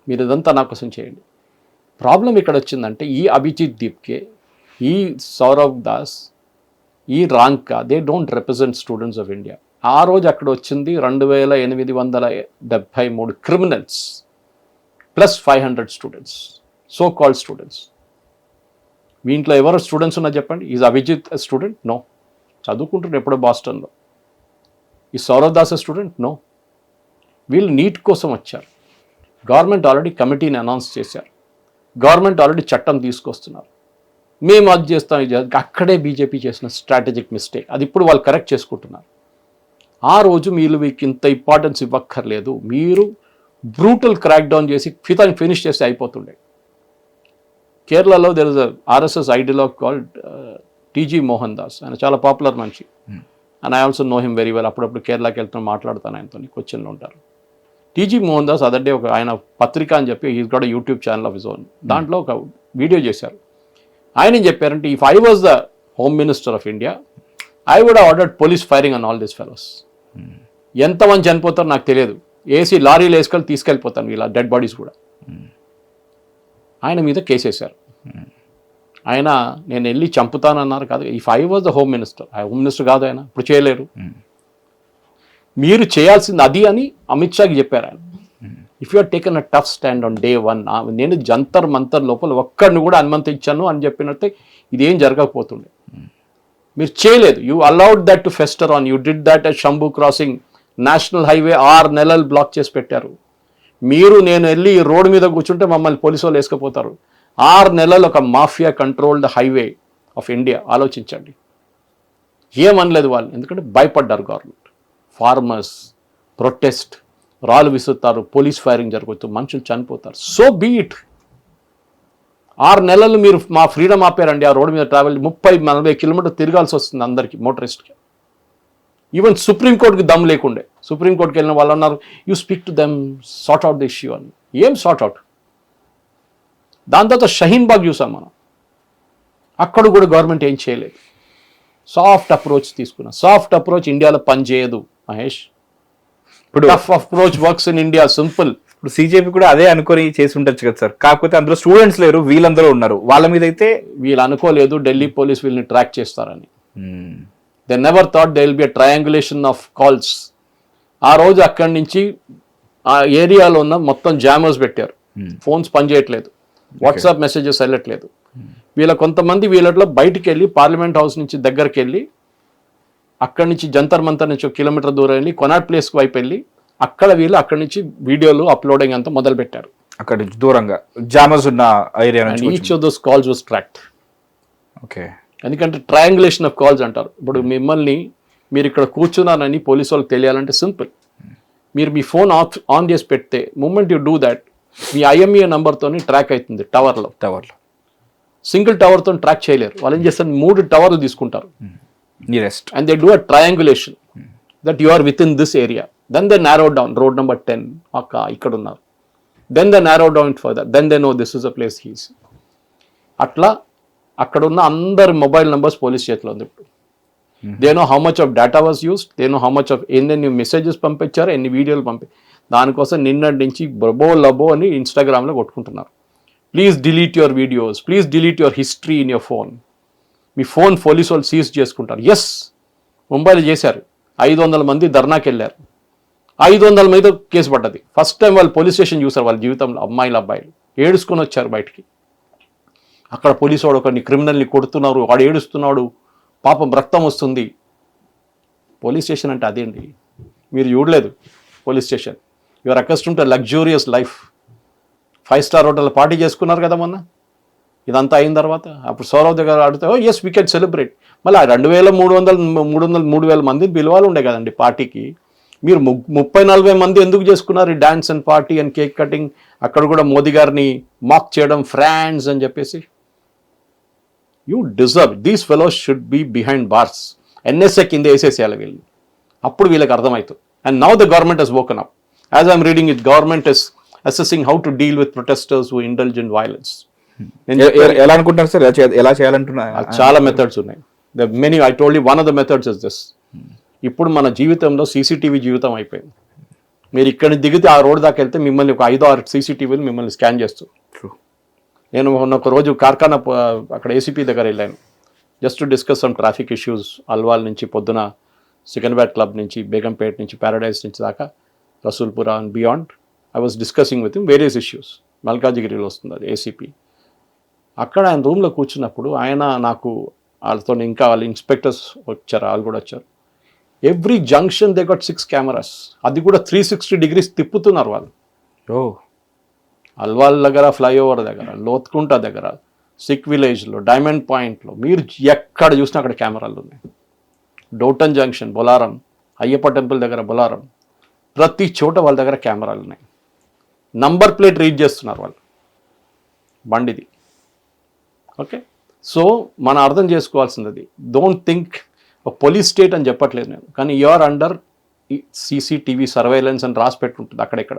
మీరు ఇదంతా నా కోసం చేయండి. ప్రాబ్లం ఇక్కడ వచ్చిందంటే ఈ అభిజిత్ దీప్కే, ఈ సౌరవ్ దాస్, ఈ Ranka, they don't represent students of India. ఆ రోజు అక్కడ వచ్చింది 2873 criminals plus 500 students, so called students. మీ ఇంట్లో ఎవరు స్టూడెంట్స్ ఉన్నా చెప్పండి. Is Abhijit student? నో. చదువుకుంటున్నారు ఎప్పుడో బాస్టన్లో. ఈ సౌరవ్ దాస్ స్టూడెంట్? నో. వీళ్ళు నీట్ కోసం వచ్చారు. గవర్నమెంట్ ఆల్రెడీ కమిటీని అనౌన్స్ చేశారు. గవర్నమెంట్ ఆల్రెడీ చట్టం తీసుకొస్తున్నారు. మేము అది చేస్తాం, ఇది అక్కడే బీజేపీ చేసిన స్ట్రాటజిక్ మిస్టేక్. అది ఇప్పుడు వాళ్ళు కరెక్ట్ చేసుకుంటున్నారు. ఆ రోజు మీరు మీకు ఇంత ఇంపార్టెన్స్ ఇవ్వక్కర్లేదు, మీరు బ్రూటల్ క్రాక్ డౌన్ చేసి ఫినిష్ చేస్తే అయిపోతుండే. కేరళలో there is RSS ideology called TG Mohan Das. ఆయన చాలా పాపులర్ మనిషి and I also know him very well. అప్పుడప్పుడు కేరళకి వెళ్తున్నా మాట్లాడతాను ఆయనతో, క్వశ్చన్లో ఉంటారు. TG Mohan Das other day ఒక ఆయన పత్రిక అని చెప్పి is got YouTube channel of his own, దాంట్లో ఒక వీడియో చేశారు. ఆయన ఏం చెప్పారంటే, if I was the home minister of India I would ordered police firing on all this fellows. ఎంతమంది చనిపోతారో నాకు తెలియదు, ఏసీ లారీలు వేసుకొని తీసుకెళ్ళిపోతాను ఇలా డెడ్ బాడీస్ కూడా. ఆయన మీద కేసేశారు. ఆయన నేను వెళ్ళి చంపుతానన్నారు కాదు. If I was the home minister కాదు ఆయన, ఇప్పుడు చేయలేరు. మీరు చేయాల్సింది అది అని అమిత్ షాకి చెప్పారు ఆయన. If you are taken a tough stand on day 1, నేను జంతర్ మంతర్ లోపల ఒక్కడిని కూడా అనుమతించాను అని చెప్పినట్టే ఇదేం జరగకపోతుండే. మీరు చేయలేదు. You allowed that to fester on. You did that at Shambhu crossing national highway 6 నెలలు బ్లాక్ చేసి పెట్టారు. మీరు నేను వెళ్ళి రోడ్డు మీద కూర్చుంటే మమ్మల్ని పోలీసు వాళ్ళు వేసుకుపోతారు. 6 నెలలు ఒక mafia controlled highway of India. ఆలోచించండి. ఏమనలేదు వాళ్ళు, ఎందుకంటే భయపడ్డారు గవర్నమెంట్. ఫార్మర్స్ ప్రొటెస్ట్, రాళ్ళు విసురుతారు, పోలీస్ ఫైరింగ్ జరగవచ్చు, మనుషులు చనిపోతారు. So be it. 6 నెలలు మీరు మా ఫ్రీడమ్ ఆపారండి. ఆ రోడ్డు మీద ట్రావెల్ 30-40 కిలోమీటర్లు తిరగాల్సి వస్తుంది అందరికీ, మోటరిస్ట్కి. ఈవెన్ సుప్రీంకోర్టుకి దమ్ లేకుండే. సుప్రీంకోర్టుకి వెళ్ళిన వాళ్ళు అన్నారు, you speak to them, sort out the issue అని. ఏం సార్ట్ అవుట్? దాని తర్వాత షహీన్ బాగ్ చూసాం మనం. అక్కడ కూడా గవర్నమెంట్ ఏం చేయలేదు. సాఫ్ట్ అప్రోచ్ తీసుకున్నా. సాఫ్ట్ అప్రోచ్ ఇండియాలో పనిచేయదు మహేష్. ఇప్పుడు tough approach works in India, simple. ఇప్పుడు సీజేపీ కూడా అదే అనుకొని చేసి ఉండొచ్చు కదా సార్. కాకపోతే అందులో స్టూడెంట్స్ లేరు, వీళ్ళందరూ ఉన్నారు. వాళ్ళ మీద అయితే వీళ్ళు అనుకోలేదు ఢిల్లీ పోలీస్ వీళ్ళని ట్రాక్ చేస్తారని. They never thought they will be a triangulation of calls. ఆ రోజు అక్కడి నుంచి ఆ ఏరియాలో ఉన్న మొత్తం జామర్స్ పెట్టారు. ఫోన్స్ పనిచేయట్లేదు, వాట్సాప్ మెసేజెస్ వెళ్ళట్లేదు. కొంతమంది వీళ్ళలో బయటికి వెళ్ళి పార్లమెంట్ హౌస్ నుంచి దగ్గరికి వెళ్ళి, అక్కడి నుంచి జంతర్ మంతర్ నుంచి 1 కిలోమీటర్ దూరం వెళ్ళి కొనాట్ ప్లేస్ వైపు వెళ్ళి అక్కడ వీళ్ళు అక్కడి నుంచి వీడియోలు అప్లోడింగ్ అంతా మొదలు పెట్టారు. అక్కడ నుంచి దూరంగా జామర్స్ ఉన్న ఏరియా నుంచి each of those calls was tracked. Okay. ఎందుకంటే ట్రయాంగులేషన్ ఆఫ్ కాల్స్ అంటారు. ఇప్పుడు మిమ్మల్ని మీరు ఇక్కడ కూర్చున్నారని పోలీసు వాళ్ళకి తెలియాలంటే సింపుల్. మీరు మీ ఫోన్ ఆన్ చేసి పెడితే మూమెంట్ యూ డూ దాట్ మీ IMEI నెంబర్తో ట్రాక్ అవుతుంది. టవర్లో సింగిల్ టవర్తో ట్రాక్ చేయలేరు. వాళ్ళు ఏం చేస్తారు, 3 టవర్లు తీసుకుంటారు nearest and they do a triangulation that you are within this area. Then they narrow down road number 10 ఇక్కడ ఉన్నారు. Then they narrow down further. Then they know this is a place he's. అట్లా అక్కడ ఉన్న అందరి mobile numbers police చేతిలో ఉంది ఇప్పుడు. They know how much of data was used, they know how much of ఎన్ని మెసేజెస్ పంపించారు, ఎన్ని వీడియోలు దానికోసం నిన్నటి నుంచి బొబో లబో అని ఇన్స్టాగ్రామ్లో కొట్టుకుంటున్నారు. Please delete your videos, please delete your history in your phone. Me phone police వాళ్ళు సీజ్ చేసుకుంటారు. ఎస్, ముంబైలో చేశారు. 500 మంది ధర్నాకి వెళ్ళారు. 500 మీద కేసు పడ్డది. ఫస్ట్ టైం వాళ్ళు పోలీస్ స్టేషన్ చూసారు వాళ్ళ జీవితంలో. అమ్మాయిలు అబ్బాయిలు ఏడుచుకొని వచ్చారు బయటికి. అక్కడ పోలీసు వాడు ఒకరిని క్రిమినల్ని కొడుతున్నారు, వాడు ఏడుస్తున్నాడు, పాపం రక్తం వస్తుంది. పోలీస్ స్టేషన్ అంటే అదేంటి, మీరు చూడలేదు police station. Your accustomed to luxurious life. 5 star hotel party చేసుకున్నారు కదా మొన్న. ఇదంతా అయిన తర్వాత అప్పుడు సౌరవ్ దగ్గర అడిగితే ఎస్ వీ కెన్ సెలబ్రేట్. మళ్ళీ 2,300 మందిని పిలవాలి ఉండే కదండి పార్టీకి. మీరు 30-40 మంది ఎందుకు చేసుకున్నారు ఈ dance and party and cake cutting? అక్కడ కూడా మోదీ గారిని మాక్ చేయడం, ఫ్రాండ్స్ అని చెప్పేసి. You deserve, these fellows should be behind bars. NSA కింద వేసేసేయాలి వీళ్ళు, అప్పుడు వీళ్ళకి అర్థమవుతుంది. And now the government has woken up. As I'm reading it, government is assessing how to deal with protesters who indulge in violence. ఎలా అనుకుంటారు sir, ఎలా చేయాలంటున్నా? చాలా మెథడ్స్ ఉన్నాయి. Many I told you one of the methods is this. ఇప్పుడు మన జీవితంలో CCTV జీవితం అయిపోయింది. మీరు ఇక్కడ దిగితే ఆ రోడ్ దాకా వెళ్తే మిమ్మల్ని ఒక 5-6 సీసీటీవీలు మిమ్మల్ని స్కాన్ చేస్తూ. నేను ఒక రోజు కార్ఖానా అక్కడ ఏసీపీ దగ్గర వెళ్ళాను, just to discuss some traffic issues. Alwal నుంచి పొద్దున సికింద్రాబాద్ క్లబ్ నుంచి, బేగంపేట్ నుంచి, ప్యారడైజ్ నుంచి దాకా Rasoolpura and beyond I was discussing with him various issues. మల్కాజిగిరిలో వస్తుంది అది ఏసీపీ. అక్కడ ఆయన రూమ్లో కూర్చున్నప్పుడు ఆయన నాకు వాళ్ళతో ఇంకా వాళ్ళ ఇన్స్పెక్టర్స్ వచ్చారు, వాళ్ళు కూడా వచ్చారు. Every junction they gut 6 cameras, అది కూడా 360 degrees తిప్పుతున్నారు వాళ్ళు. అల్వాల్ దగ్గర, ఫ్లైఓవర్ దగ్గర, లోత్కుంట దగ్గర, సిక్ విలేజ్లో, డైమండ్ పాయింట్లో, మీరు ఎక్కడ చూసినా అక్కడ కెమెరాలు ఉన్నాయి. డోటన్ జంక్షన్, బొలారం, అయ్యప్ప టెంపుల్ దగ్గర బొలారం, ప్రతి చోట వాళ్ళ దగ్గర కెమెరాలు ఉన్నాయి. నంబర్ ప్లేట్ రీడ్ చేస్తున్నారు వాళ్ళు బండిది. ఓకే, సో మనం అర్థం చేసుకోవాల్సింది అది. డోంట్ థింక్ పోలీస్ స్టేట్ అని చెప్పట్లేదు నేను, కానీ యూఆర్ అండర్ సీసీటీవీ సర్వైలెన్స్ అని రాసి పెట్టుంటుంది అక్కడెక్కడ.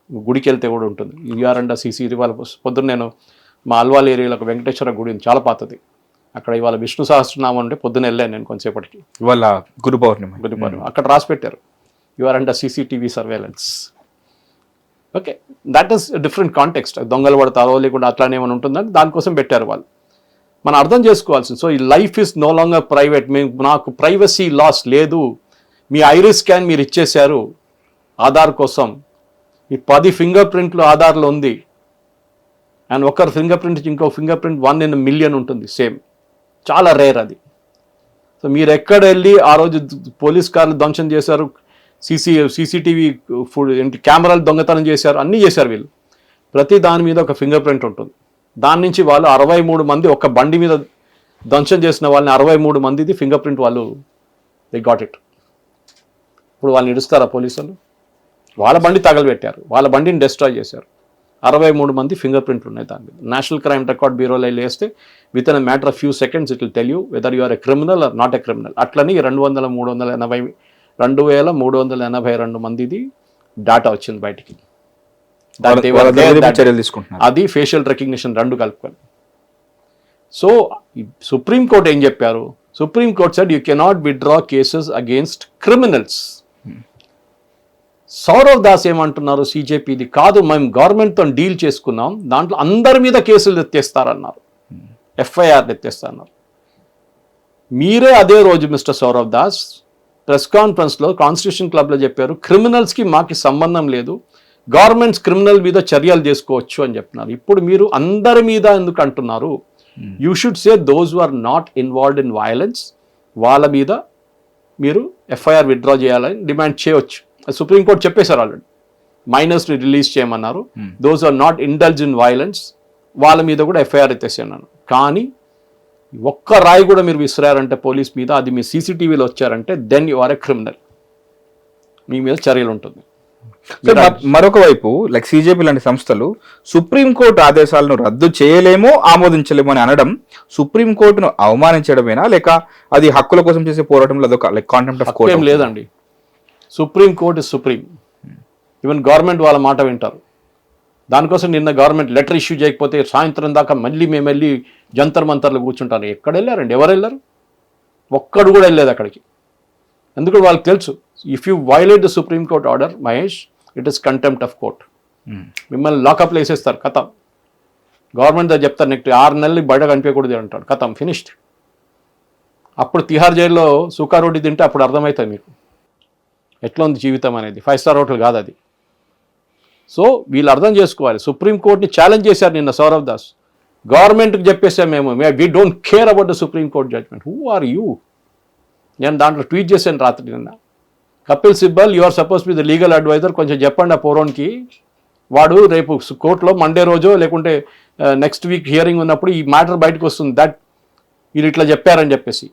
గుడికి వెళ్తే కూడా ఉంటుంది యూఆర్ అండర్ సీసీటీవీ. వాళ్ళ పొద్దున్న నేను మా అల్వాల్ ఏరియాలో ఒక వెంకటేశ్వర గుడి ఉంది, చాలా పాతది. అక్కడ ఇవాళ విష్ణు సహస్రనామం అంటే పొద్దున్న వెళ్ళాను నేను కొంతసేపటికి, వాళ్ళ గురు పౌర్ణమి. అక్కడ రాసి పెట్టారు you're under CCTV surveillance. Okay, that is different context. దొంగలు పడతారో లేకుండా అట్లానే ఏమైనా ఉంటుందని దానికోసం పెట్టారు వాళ్ళు. మనం అర్థం చేసుకోవాల్సింది. సో ఈ life is no longer private. నాకు ప్రైవసీ లాస్ లేదు. మీ ఐరిస్ స్కాన్ మీరు ఇచ్చేశారు ఆధార్ కోసం. ఈ 10 ఫింగర్ ప్రింట్లు ఆధార్లో ఉంది, అండ్ ఒకరి ఫింగర్ ప్రింట్ ఇంకో finger print 1 in a million ఉంటుంది, సేమ్. చాలా రేర్ అది. సో మీరు ఎక్కడ వెళ్ళి ఆ రోజు పోలీస్ కార్లు ధ్వంసం చేశారు, సీసీటీవీ ఏంటి కెమెరాలు దొంగతనం చేశారు, అన్నీ చేశారు వీళ్ళు. ప్రతి దాని మీద ఒక ఫింగర్ ప్రింట్ ఉంటుంది. దాని నుంచి వాళ్ళు 63 మంది ఒక బండి మీద ధ్వంసం చేసిన వాళ్ళని 63 మందిది ఫింగర్ ప్రింట్ వాళ్ళు దే గాట్ ఇట్. ఇప్పుడు వాళ్ళని ఇడుస్తారా పోలీసులు? వాళ్ళ బండి తగలబెట్టారు, వాళ్ళ బండిని డిస్ట్రాయ్ చేశారు. 63 మంది ఫింగర్ ప్రింట్లు ఉన్నాయి దాని మీద. నేషనల్ క్రైమ్ రికార్డ్ బ్యూరోలో వేస్తే within matter of few seconds it will tell you whether you are a criminal or not a criminal. అట్లని 2382 మందిది డేటా వచ్చింది బయటికి. అది ఫేషియల్ రికగ్నిషన్ 2 కలుపుకొని. సో సుప్రీంకోర్టు ఏం చెప్పారు? Supreme court said you cannot withdraw cases against criminals. Sourav Das ఏమంటున్నారు? సీజేపీది కాదు, మేము గవర్నమెంట్తో డీల్ చేసుకున్నాం, దాంట్లో అందరి మీద కేసులు ఎత్తేస్తారన్నారు, ఎఫ్ఐఆర్ ఎత్తేస్తారన్నారు. మీరే అదే రోజు మిస్టర్ సౌరవ్ దాస్ ప్రెస్ కాన్ఫరెన్స్లో కాన్స్టిట్యూషన్ క్లబ్లో చెప్పారు, క్రిమినల్స్కి మాకు సంబంధం లేదు, గవర్నమెంట్స్ క్రిమినల్ మీద చర్యలు చేసుకోవచ్చు అని చెప్తున్నారు. ఇప్పుడు మీరు అందరి మీద ఎందుకు అంటున్నారు? You should say those who are not involved in violence, వాళ్ళ మీద మీరు ఎఫ్ఐఆర్ విత్డ్రా చేయాలని డిమాండ్ చేయవచ్చు. సుప్రీంకోర్టు చెప్పేశారు ఆల్రెడీ, మైనర్స్ని రిలీజ్ చేయమన్నారు. Those are not indulge in violence, వాళ్ళ మీద కూడా ఎఫ్ఐఆర్ ఎత్తేసాను. కానీ ఒక్క రాయి కూడా మీరు విసిరారంటే పోలీస్ మీద, అది మీ సీసీటీవీలో వచ్చారంటే then you are a criminal, మీ మీద చర్యలు ఉంటుంది. మరొక వైపు లైక్ సీజేపీ లాంటి సంస్థలు సుప్రీంకోర్టు ఆదేశాలను రద్దు చేయలేమో ఆమోదించలేమో అని అనడం సుప్రీంకోర్టును అవమానించడమేనా, లేక అది హక్కుల కోసం చేసే పోరాటంలో అదొక లైక్ కాంటెంప్ట్ ఆఫ్ కోర్ట్? ఏం లేదండి, supreme court is supreme. Even government వాళ్ళ మాట వింటారు. దానికోసం నిన్న గవర్నమెంట్ లెటర్ ఇష్యూ చేయకపోతే సాయంత్రం దాకా మళ్ళీ మేము వెళ్ళి జంతర్ మంతర్లు కూర్చుంటారు. ఎక్కడ వెళ్ళారండి? ఎవరు వెళ్ళారు? ఒక్కడు కూడా వెళ్ళలేదు అక్కడికి. ఎందుకంటే వాళ్ళకి తెలుసు, if you violate the supreme court order Mahesh, it is contempt of court. మిమ్మల్ని లాకప్లో వేసేస్తారు, కథం. గవర్నమెంట్ దగ్గర చెప్తారు నెక్స్ట్ 6 నెలలు బయట కనిపించకూడదు అంటాడు, కథం, ఫినిష్డ్. అప్పుడు తిహార్ జైల్లో సుకా రోటీ తింటే అప్పుడు అర్థమవుతుంది మీకు ఎట్లా ఉంది జీవితం అనేది. 5 స్టార్ హోటల్ కాదు అది. సో వీళ్ళు అర్థం చేసుకోవాలి. సుప్రీంకోర్టుని ఛాలెంజ్ చేశారు నిన్న సౌరవ్ దాస్. గవర్నమెంట్కి చెప్పేసాం మేము, we don't care about the supreme court judgement. Who are you? నేను దాంట్లో ట్వీట్ చేశాను రాత్రి నిన్న. Kapil Sibal, you are suppose be the legal adviser, కొంచెం చెప్పండి ఆ పోరోన్కి. వాడు రేపు కోర్టులో మండే రోజో లేకుంటే నెక్స్ట్ వీక్ హియరింగ్ ఉన్నప్పుడు ఈ మ్యాటర్ బయటకు వస్తుంది, దట్ వీళ్ళు ఇట్లా చెప్పారని చెప్పేసి.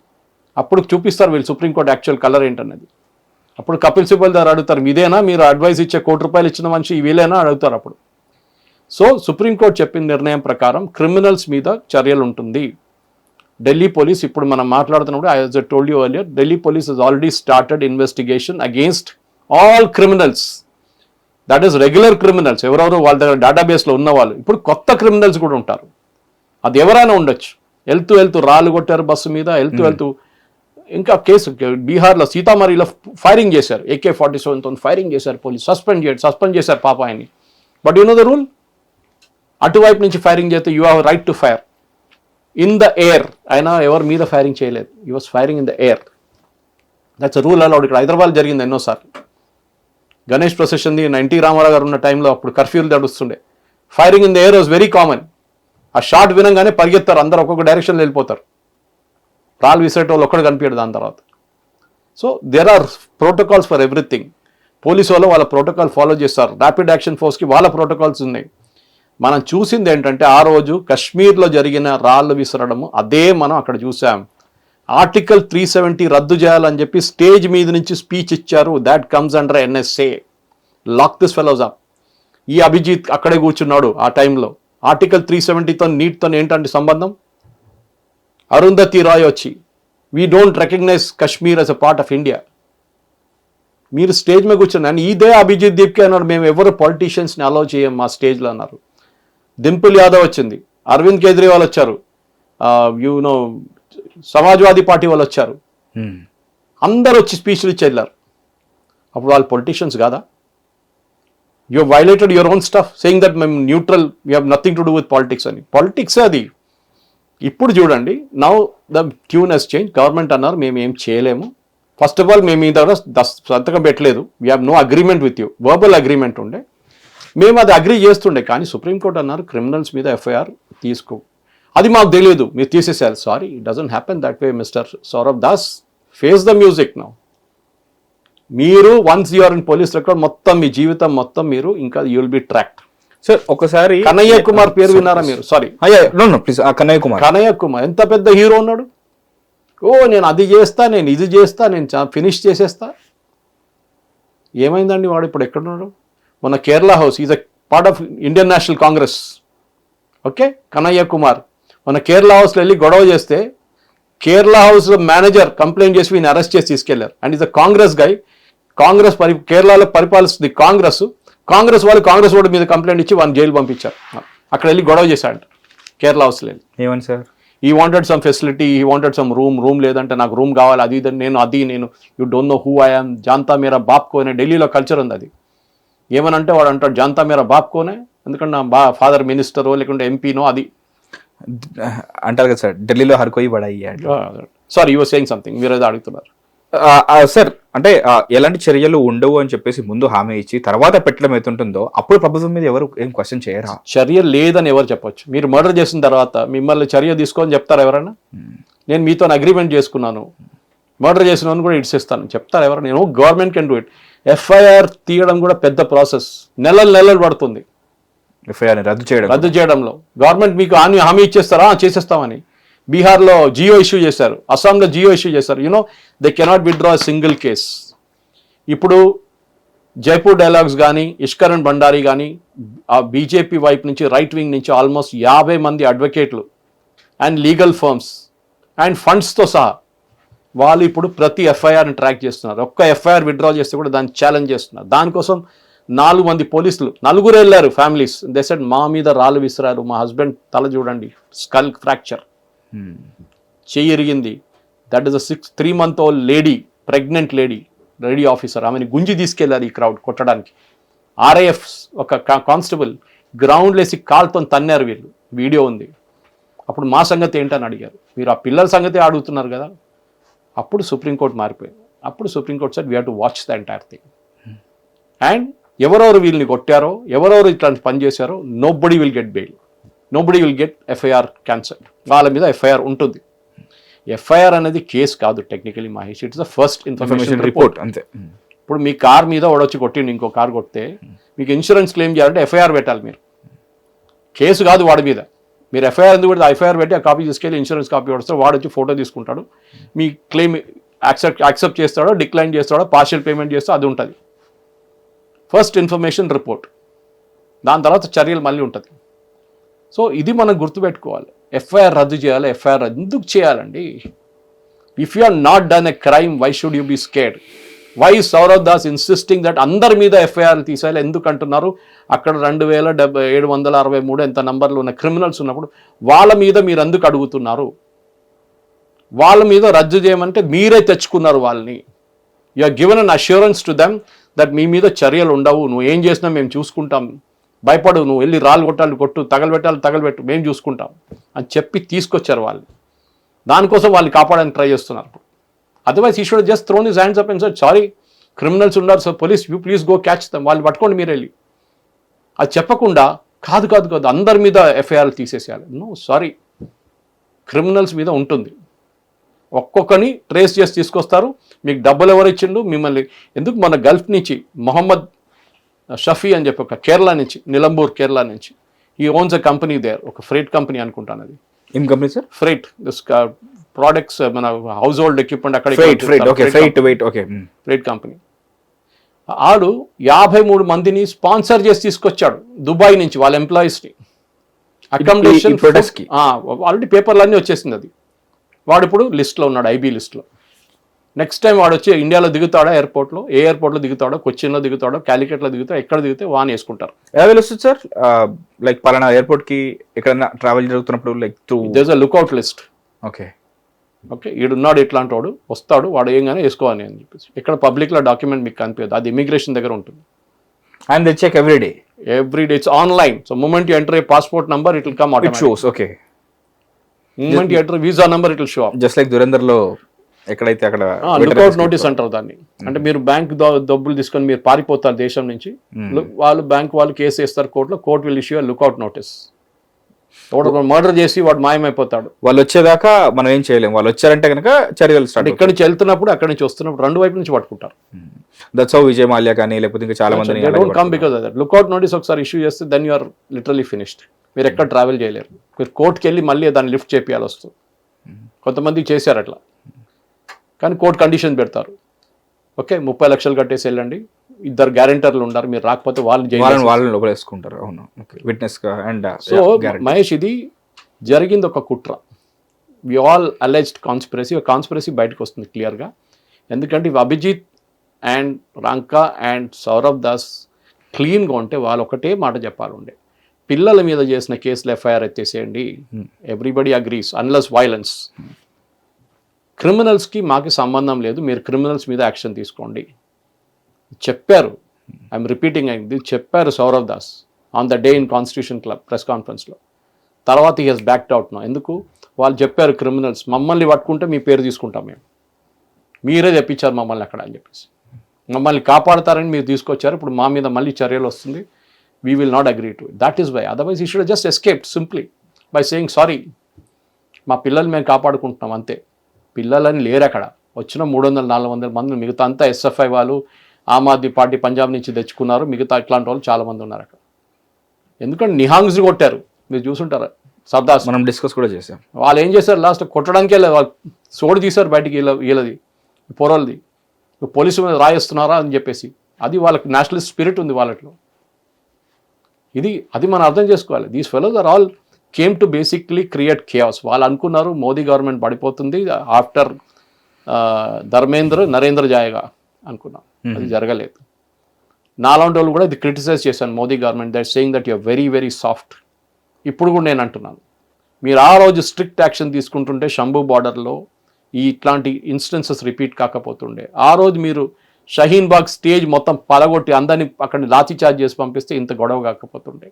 అప్పుడు చూపిస్తారు వీళ్ళు సుప్రీంకోర్టు యాక్చువల్ కలర్ ఏంటన్నది. అప్పుడు కపిల్ సిబ్బల్ దగ్గర అడుగుతారు, మీదేనా మీరు అడ్వైస్ ఇచ్చే ₹1 ఇచ్చిన మనిషి వీలేనా అడుగుతారు అప్పుడు. సో సుప్రీంకోర్టు చెప్పిన నిర్ణయం ప్రకారం క్రిమినల్స్ మీద చర్యలు ఉంటుంది. ఢిల్లీ పోలీస్, ఇప్పుడు మనం మాట్లాడుతున్నప్పుడు as I told you earlier, Delhi police has already started investigation against all criminals. That is regular criminals, ఎవరెవరు వాళ్ళ దగ్గర డేటాబేస్లో ఉన్న వాళ్ళు. ఇప్పుడు కొత్త క్రిమినల్స్ కూడా ఉంటారు, అది ఎవరైనా ఉండొచ్చు. వెళ్తూ రాళ్ళు కొట్టారు బస్సు మీద, వెళ్తూ ఇంకా కేసు బీహార్లో సీతామఢీలో ఫైరింగ్ చేశారు, AK-47తో ఫైరింగ్ చేశారు పోలీసు, సస్పెండ్ చేశారు పాప ఆయన్ని. But you know the rule, అటువైపు నుంచి ఫైరింగ్ చేస్తే you have right to fire in the air. ఆయన ఎవరి మీద ఫైరింగ్ చేయలేదు, you was firing in the air. That's rule allowed. ఇక్కడ హైదరాబాద్ జరిగింది ఎన్నోసార్లు. గణేష్ ప్రొసెషన్ది ఎన్టీ రామారావు గారు ఉన్న టైంలో అప్పుడు కర్ఫ్యూలు నడుస్తుండే. Firing in the air was very common. ఆ షాట్ వినంగానే పరిగెత్తారు అందరూ, ఒక్కొక్క డైరెక్షన్లో వెళ్ళిపోతారు. రాళ్ళు విసిరేట వాళ్ళు ఒక్కడు కనిపించడు దాని తర్వాత. So there are protocols for everything. Police వాళ్ళు వాళ్ళ ప్రోటోకాల్ ఫాలో చేస్తారు. ర్యాపిడ్ యాక్షన్ ఫోర్స్కి వాళ్ళ ప్రోటోకాల్స్ ఉన్నాయి. మనం చూసింది ఏంటంటే ఆ రోజు కశ్మీర్లో జరిగిన రాళ్ళు విసరడము అదే మనం అక్కడ చూసాం. ఆర్టికల్ 370 రద్దు చేయాలని చెప్పి స్టేజ్ మీద నుంచి స్పీచ్ ఇచ్చారు. That comes under NSA. Lock this fellows up. ఈ అభిజిత్ అక్కడే కూర్చున్నాడు ఆ టైంలో. ఆర్టికల్ 370తో నీట్తో ఏంటంటే సంబంధం? అరుంధతి రాయ్ వచ్చి we don't recognize Kashmir as a part of India. మీరు స్టేజ్ మీద కూర్చున్నారు. ఇదే అభిజిత్ దీప్కే అన్నాడు, మేము ఎవరు పాలిటీషియన్స్ని అలౌ చేయం మా స్టేజ్లో అన్నారు. డింపుల్ యాదవ్ వచ్చింది, అరవింద్ కేజ్రీవాల్ వచ్చారు, యూనో సమాజ్వాదీ పార్టీ వాళ్ళు వచ్చారు, అందరు వచ్చి స్పీచ్లు ఇచ్చి వెళ్ళారు. అప్పుడు వాళ్ళు పొలిటీషియన్స్ కాదా? You violated your own stuff saying that మేము neutral, we have nothing to do with politics అని. పాలిటిక్సే అది. ఇప్పుడు చూడండి, now the tune has change. Government అన్నారు మేము ఏం చేయలేము. ఫస్ట్ ఆఫ్ ఆల్ మేము మీ దగ్గర సంతకం పెట్టలేదు, we have no agreement with you. Verbal agreement ఉండే, మేము అది అగ్రీ చేస్తుండే. కానీ సుప్రీంకోర్టు అన్నారు క్రిమినల్స్ మీద FIR తీసుకో. అది మాకు తెలియదు, మీరు తీసేసారు. Sorry, it doesn't happen that way mister Saurav Das. Face the music now. మీరు once you're in police record మొత్తం మీ జీవితం మొత్తం మీరు ఇంకా you will be tracked. Sir ఒకసారి కన్నయ్య కుమార్ పేరు విన్నారా మీరు? Sorry, please. కన్నయ్య కుమార్ ఎంత పెద్ద హీరో ఉన్నాడు. ఓ నేను అది చేస్తా, నేను ఇది చేస్తా, నేను ఫినిష్ చేసేస్తా. ఏమైందండి వాడు ఇప్పుడు ఎక్కడున్నాడు? మన Kerala house, is a part of Indian national Congress. Okay, Kannayya Kumar మన కేరళ హౌస్లో వెళ్ళి గొడవ చేస్తే కేరళ హౌస్ మేనేజర్ కంప్లైంట్ చేసి వీని అరెస్ట్ చేసి తీసుకెళ్లారు. అండ్ ఈజ్ అ కాంగ్రెస్ గై. కాంగ్రెస్ కేరళలో పరిపాలిస్తుంది కాంగ్రెస్. కాంగ్రెస్ వాళ్ళు కాంగ్రెస్ వాడి మీద కంప్లైంట్ ఇచ్చి వాడిని జైలు పంపించారు. అక్కడ వెళ్ళి గొడవ చేశాడు కేరళ హౌస్లో వెళ్ళి. ఏమని sir? He wanted some facility, he wanted some room లేదంటే నాకు రూమ్ కావాలి, అది నేను you don't know who I am, జాంతా మేరా బాప్ కోనే. ఢిల్లీలో కల్చర్ ఉంది అది. ఏమనంటే వాడు అంటాడు జాంతా మేరా బాప్ కోనే, ఎందుకంటే నా ఫాదర్ మినిస్టరో లేకుంటే ఎంపీనో అది అంటారు కదా సార్, ఢిల్లీలో హర్ కోయి బడా అయ్యాడు. Sorry, you are saying something, మీరు ఏదో అడుగుతున్నారు. సార్ అంటే ఎలాంటి చర్యలు ఉండవు అని చెప్పేసి ముందు హామీ ఇచ్చి తర్వాత పెట్టడం అవుతుంటుందో అప్పుడు ప్రభుత్వం మీద ఎవరు ఏం క్వశ్చన్ చేయరా? చర్య లేదని ఎవరు చెప్పొచ్చు? మీరు మర్డర్ చేసిన తర్వాత మిమ్మల్ని చర్య తీసుకొని చెప్తారా ఎవరైనా? నేను మీతో అగ్రిమెంట్ చేసుకున్నాను, మర్డర్ చేసిన కూడా ఇడిసేస్తాను చెప్తారు ఎవరైనా? నేను government can do it. FIR తీయడం కూడా పెద్ద ప్రాసెస్, నెలలు పడుతుంది. FIR రద్దు చేయడంలో గవర్నమెంట్ మీకు హామీ ఇచ్చేస్తారా? చేసేస్తామని. బీహార్లో జియో ఇష్యూ చేశారు, అస్సాంలో జియో ఇష్యూ చేశారు. You know they cannot withdraw single case. ఇప్పుడు జైపూర్ డైలాగ్స్ కానీ, ఇష్కరణ్ భండారీ కానీ, ఆ బీజేపీ వైపు నుంచి రైట్ వింగ్ నుంచి ఆల్మోస్ట్ 50 మంది అడ్వకేట్లు అండ్ లీగల్ ఫర్మ్స్ అండ్ ఫండ్స్తో సహా వాళ్ళు ఇప్పుడు ప్రతి FIRని ట్రాక్ చేస్తున్నారు. ఒక్క FIR విత్డ్రా చేస్తే కూడా దాన్ని ఛాలెంజ్ చేస్తున్నారు. దానికోసం 4 మంది పోలీసులు, 4 వెళ్ళారు ఫ్యామిలీస్. దే సెడ్ మా మీద రాళ్ళు విసిరారు, మా హస్బెండ్ తల చూడండి స్కల్ ఫ్రాక్చర్, చెయ్యి ఇరిగింది. That is a 3 month old lady, pregnant lady officer, ఆమెను గుంజి తీసుకెళ్లారు ఈ క్రౌడ్ కొట్టడానికి. RAF ఒక కానిస్టేబుల్ గ్రౌండ్ లేసి కాల్తో తన్నారు వీళ్ళు, వీడియో ఉంది. అప్పుడు మా సంగతి ఏంటని అడిగారు. మీరు ఆ పిల్లల సంగతి అడుగుతున్నారు కదా. అప్పుడు సుప్రీంకోర్టు మారిపోయింది. అప్పుడు supreme court said we have to watch the entire thing. And ఎవరెవరు వీళ్ళని కొట్టారో, ఎవరెవరు ఇట్లాంటి పని చేశారో, nobody will get bail, nobody will get FIR cancel. వాళ్ళ మీద FIR ఉంటుంది. FIR అనేది కేసు కాదు technically Mahesh, it's the first information report అంతే. ఇప్పుడు మీ కార్ మీద వాడొచ్చి కొట్టిండు, ఇంకో కార్ కొడితే మీకు ఇన్సూరెన్స్ క్లెయిమ్ చేయాలంటే FIR పెట్టాలి మీరు, కేసు కాదు వాడి మీద. మీరు FIR ఎందుకు పెడితే FIR పెట్టి ఆ కాపీ తీసుకెళ్ళి ఇన్సూరెన్స్ కాపీ పడితే వాడు వచ్చి ఫోటో తీసుకుంటాడు, మీ క్లెయిమ్ యాక్సెప్ట్ చేస్తాడో డిక్లైన్ చేస్తాడో పార్షియల్ పేమెంట్ చేస్తాడో అది ఉంటుంది. ఫస్ట్ ఇన్ఫర్మేషన్ రిపోర్ట్, దాని తర్వాత చర్యలు మళ్ళీ ఉంటుంది. సో ఇది మనం గుర్తుపెట్టుకోవాలి. FIR రద్దు చేయాలి. FIR ఎందుకు చేయాలండి? If you are not done a crime, why should you be scared? Why Sourav Das insisting that అందరి మీద FIR తీసేయాలి ఎందుకు అంటున్నారు? అక్కడ 2763 ఎంత నంబర్లు ఉన్న క్రిమినల్స్ ఉన్నప్పుడు వాళ్ళ మీద మీరు ఎందుకు అడుగుతున్నారు? వాళ్ళ మీద రద్దు చేయమంటే మీరే తెచ్చుకున్నారు వాళ్ళని. You are given an assurance to them that మీ మీద చర్యలు ఉండవు, నువ్వు ఏం చేసినా మేము చూసుకుంటాం, భయపడు, నువ్వు వెళ్ళి రాళ్ళు కొట్టాలి కొట్టు, తగలబెట్టు, మేము చూసుకుంటాం అని చెప్పి తీసుకొచ్చారు వాళ్ళు. దానికోసం వాళ్ళు కాపాడడానికి ట్రై చేస్తున్నారు. Otherwise he should just thrown his hands up and said sorry criminals ఉన్నారు sir, police you please go catch them, వాళ్ళు పట్టుకోండి మీరు వెళ్ళి. అది చెప్పకుండా కాదు అందరి మీద ఎఫ్ఐఆర్ తీసేసేయాలి. నో, సారీ, క్రిమినల్స్ మీద ఉంటుంది. ఒక్కొక్కరిని ట్రేస్ చేసి తీసుకొస్తారు. మీకు డబ్బులు ఎవరు ఇచ్చిండు మిమ్మల్ని? ఎందుకు మన గల్ఫ్ నుంచి మొహమ్మద్ షఫీ అని చెప్పి ఒక కేరళ నుంచి, నిలంబూర్ కేరళ నుంచి, ఈ ఓన్స్ అ కంపెనీ దేర్, ఒక ఫ్రైట్ కంపెనీ అనుకుంటాను అది. ఏం company sir? Freight, this products, మన హౌస్ హోల్డ్ ఎక్విప్మెంట్ అక్కడ ఫ్రైట్ కంపెనీ. ఆడు 53 మందిని స్పాన్సర్ చేసి తీసుకొచ్చాడు దుబాయ్ నుంచి, వాళ్ళ ఎంప్లాయీస్ని. అకామిడేషన్ ఆల్రెడీ పేపర్లన్నీ వచ్చేసింది అది. వాడు ఇప్పుడు లిస్ట్లో ఉన్నాడు, ఐబీ లిస్ట్లో. నెక్స్ట్ టైం వాడు వచ్చి ఇండియాలో దిగుతాడా ఎయిర్పోర్ట్లో, ఏ ఎయిర్పోర్ట్లో దిగుతాడో, కొచ్చిన్లో దిగుతాడో, క్యాలికట్లో దిగుతాడో, ఎక్కడ దిగితే వాన్ వేసుకుంటారు. ఎలా తెలుస్తుంది సార్? లైక్ పలానా ఎయిర్పోర్ట్కి ఎక్కడైనా ట్రావెల్ జరుగుతున్నప్పుడు like there is a lookout list. Okay, ఈడున్నాడు ఇట్లాంటి వాడు, వస్తాడు, వాడు ఏంగానే వేసుకోవాలి అని చెప్పేసి. ఇక్కడ పబ్లిక్లో డాక్యుమెంట్ మీకు కనిపించదు, అది ఇమిగ్రేషన్ దగ్గర ఉంటుంది. And they check every day it's online. So moment you enter a passport number it will come out. It shows. Okay, moment you enter visa number it will show up. Just like దురందర్లో ఎక్కడైతే అక్కడ lookout notice అంటారు దాన్ని. అంటే మీరు bank డబ్బులు తీసుకొని మీరు పారిపోతారు దేశం నుంచి, వాళ్ళు బ్యాంక్ వాళ్ళు కేసు వేస్తారు కోర్టులో, court will issue lookout notice. Murder చేసి వాడు మాయమైపోతాడు. వాళ్ళు వచ్చేదాకా మనం ఏం చేయలేము. వాళ్ళు వచ్చారంటే కనుక చర్యలు స్టార్ట్. ఇక్కడ నుంచి వెళ్తున్నప్పుడు, అక్కడి నుంచి వస్తున్నప్పుడు, రెండు వైపు నుంచి పట్టుకుంటారు. దట్స్ హౌ విజయ్ మాల్యా కానీ లేకపోతే ఇంకా చాలా మంది don't come because of that. Lookout notice ఒకసారి ఇష్యూ చేస్తే then you are literally finished. మీరు ఎక్కడ ట్రావెల్ చేయలేరు. మీరు కోర్టుకి వెళ్ళి మళ్ళీ దాన్ని లిఫ్ట్ చేపియాలి వస్తుంది. కొంతమంది చేశారు అట్లా, కానీ కోర్టు కండిషన్ పెడతారు. ఓకే, 30 లక్షలు కట్టేసి వెళ్ళండి, 2 గ్యారెంటర్లు ఉన్నారు, మీరు రాకపోతే వాళ్ళని లోపలేసుకుంటారు. అవును, విట్నెస్. అండ్ సో మహేష్, ఇది జరిగింది ఒక కుట్ర. We all alleged conspiracy. ఒక కాన్స్పిరసీ బయటకు వస్తుంది క్లియర్గా. ఎందుకంటే ఇవి అభిజిత్ అండ్ రాంకా అండ్ సౌరవ్ దాస్ క్లీన్గా ఉంటే వాళ్ళు ఒకటే మాట చెప్పాలి ఉండే, పిల్లల మీద చేసిన కేసులు ఎఫ్ఐఆర్ ఎత్తేసేయండి. Everybody agrees unless violence. క్రిమినల్స్కి మాకు సంబంధం లేదు, మీరు క్రిమినల్స్ మీద యాక్షన్ తీసుకోండి చెప్పారు. ఐఎమ్ రిపీటింగ్ ఇది చెప్పారు Sourav Das on the day in constitution club press కాన్ఫరెన్స్లో. తర్వాత he he's backed out no. ఎందుకు? వాళ్ళు చెప్పారు క్రిమినల్స్ మమ్మల్ని పట్టుకుంటే మీ పేరు తీసుకుంటాం మేము, మీరే తెప్పించారు మమ్మల్ని అక్కడ అని చెప్పేసి, మమ్మల్ని కాపాడతారని మీరు తీసుకొచ్చారు, ఇప్పుడు మా మీద మళ్ళీ చర్యలు వస్తుంది, we will not agree to it. That is why. Otherwise he should just escape simply by saying sorry, మా పిల్లల్ని మేము కాపాడుకుంటున్నాం అంతే. పిల్లలని లేరు అక్కడ. వచ్చిన 300-400 మంది, మిగతా అంతా ఎస్ఎఫ్ఐ వాళ్ళు, ఆమ్ ఆద్మీ పార్టీ పంజాబ్ నుంచి తెచ్చుకున్నారు, మిగతా ఇట్లాంటి వాళ్ళు చాలామంది ఉన్నారు అక్కడ. ఎందుకంటే నిహాంగ్స్ కొట్టారు, మీరు చూసుంటారు. సర్దార్ మనం డిస్కస్ కూడా చేసాం. వాళ్ళు ఏం చేశారు, లాస్ట్ కొట్టడానికే లేదు, వాళ్ళు సోడి తీశారు బయటికి, వీళ్ళది పొరలది, పోలీసు మీద రాయేస్తున్నారా అని చెప్పేసి. అది వాళ్ళకి నేషనలిస్ట్ స్పిరిట్ ఉంది వాళ్ళలో. అది మనం అర్థం చేసుకోవాలి. These fellows are all came to basically create chaos. వాళ్ళు అనుకున్నారు మోదీ గవర్నమెంట్ పడిపోతుంది ఆఫ్టర్ నరేంద్ర జాయగా అనుకున్నాం, అది జరగలేదు. నాలాంటి వాళ్ళు కూడా ఇది క్రిటిసైజ్ చేశాను Modi government, that saying that you're very very soft. ఇప్పుడు కూడా నేను అంటున్నాను, మీరు ఆ రోజు స్ట్రిక్ట్ యాక్షన్ తీసుకుంటుంటే శంభు బార్డర్లో ఇట్లాంటి ఇన్స్టెన్సెస్ రిపీట్ కాకపోతుండే. ఆ రోజు మీరు షహీన్ బాగ్ స్టేజ్ మొత్తం పలగొట్టి అందరినీ అక్కడిని లాఠీ చార్జ్ చేసి పంపిస్తే ఇంత గొడవ కాకపోతుండే.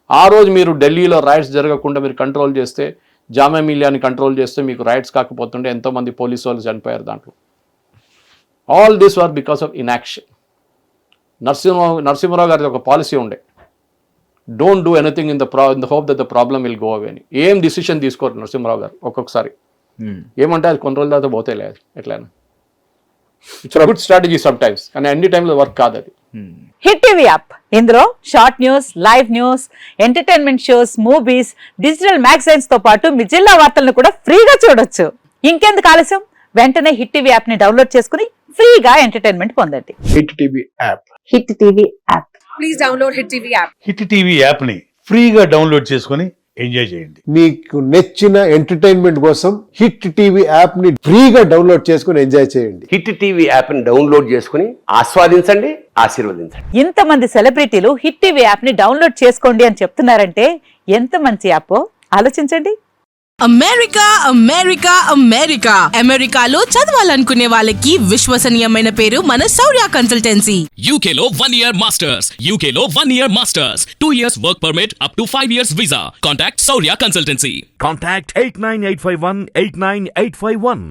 ఆ రోజు మీరు ఢిల్లీలో రైట్స్ జరగకుండా మీరు కంట్రోల్ చేస్తే, జామియా మిలియాని కంట్రోల్ చేస్తే మీకు రైట్స్ కాకపోతుండే, ఎంతోమంది పోలీసు వాళ్ళు చనిపోయారు దాంట్లో. All this were because of inaction. Narasimha Rao గారి ఒక పాలసీ ఉండే, don't do anything in the hope that the problem will go away అని. ఏం డిసిషన్ తీసుకోరు నరసింహరావు గారు. ఒక్కొక్కసారి ఏమంటే అది కొన్ని రోజుల తర్వాత పోతే లేదు, ఎట్లయినా it's good strategy some times, కానీ అన్ని టైంలో వర్క్ కాదు అది. హిట్ టీవీ యాప్, ఇందులో short news, live news, entertainment shows, movies, digital magazines తో పాటు మీ జిల్లా వార్తలను కూడా ఫ్రీగా చూడొచ్చు. ఇంకెందుకు ఆలస్యం, వెంటనే హిట్ టీవీ యాప్ ని డౌన్లోడ్ చేసుకుని ఫ్రీగా ఎంటర్టైన్మెంట్ పొందండి. Hit TV app. Hit TV app. Please download hit TV app. Hit TV app ని ఫ్రీగా డౌన్లోడ్ చేసుకొని ఎంజాయ్ చేయండి. మీకు నచ్చిన ఎంటర్టైన్మెంట్ కోసం హిట్ టీవీ యాప్ ని ఫ్రీగా డౌన్లోడ్ చేసుకుని ఎంజాయ్ చేయండి. హిట్ టీవీ యాప్ ని డౌన్లోడ్ చేసుకుని ఆస్వాదించండి, ఆశీర్వదించండి. ఇంతమంది సెలబ్రిటీలు హిట్ టీవీ యాప్ ని డౌన్లోడ్ చేసుకోండి అని చెప్తున్నారంటే ఎంత మంచి యాప్ ఆలోచించండి. అమెరికా అమెరికా అమెరికా అమెరికాలో చదవాలనుకునే వాళ్ళకి విశ్వసనీయమైన పేరు మన శౌర్య కన్సల్టెన్సీ. UK లో 1 year masters. UK లో 1 year masters. 2 years work permit up to 5 years visa. Contact Saurya Consultancy. Contact 89851 89851.